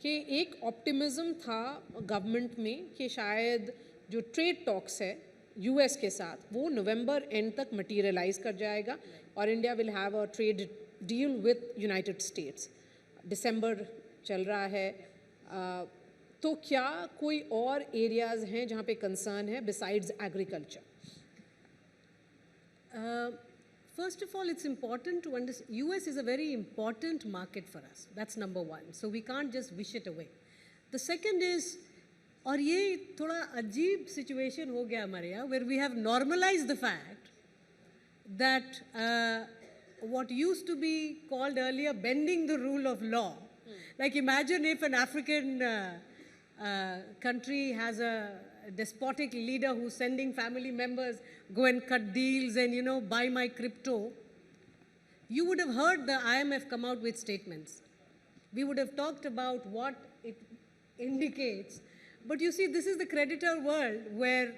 कि एक ऑप्टिमिज्म था गवर्नमेंट में कि शायद जो ट्रेड टॉक्स है यूएस के साथ वो नवंबर एंड तक मटीरियलाइज कर जाएगा और India will have a trade deal with United States. दिसंबर चल रहा है, तो क्या कोई और एरियाज हैं जहाँ पे कंसर्न है besides agriculture? First of all, it's important to understand, US is a very important market for us. That's number one. So we can't just wish it away. The second is, और ये थोड़ा अजीब situation हो गया हमारे यहाँ, where we have normalized the fact that what used to be called earlier bending the rule of law. Like imagine if an African country has a despotic leader who's sending family members go and cut deals and, you know, buy my crypto. You would have heard the IMF come out with statements. We would have talked about what it indicates. But you see, this is the creditor world where,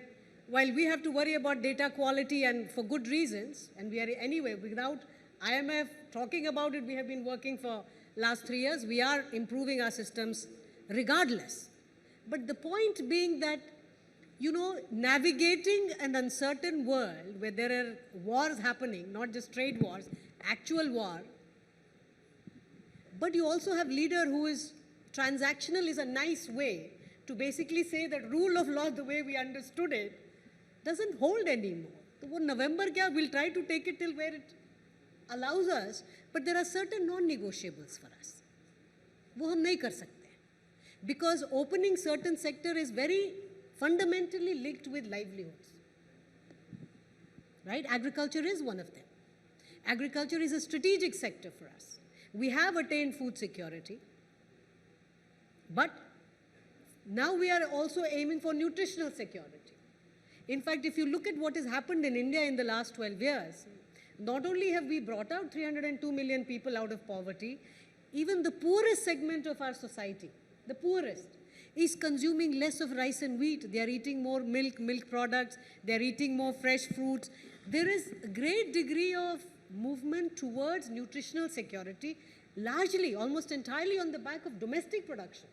while we have to worry about data quality and for good reasons, and we are anyway, without IMF talking about it, we have been working for last 3 years, we are improving our systems regardless. But the point being that, you know, navigating an uncertain world where there are wars happening, not just trade wars, actual war, but you also have leader who is transactional is a nice way to basically say that rule of law, the way we understood it, doesn't hold anymore. So November kya, we'll try to take it till where it allows us, but there are certain non-negotiables for us. वो हम नहीं कर सकते, because opening certain sector is very fundamentally linked with livelihoods. Right? Agriculture is one of them. Agriculture is a strategic sector for us. We have attained food security, but now we are also aiming for nutritional security. In fact, if you look at what has happened in India in the last 12 years, not only have we brought out 302 million people out of poverty, even the poorest segment of our society, the poorest, is consuming less of rice and wheat. They are eating more milk, milk products. They are eating more fresh fruits. There is a great degree of movement towards nutritional security, largely, almost entirely on the back of domestic production.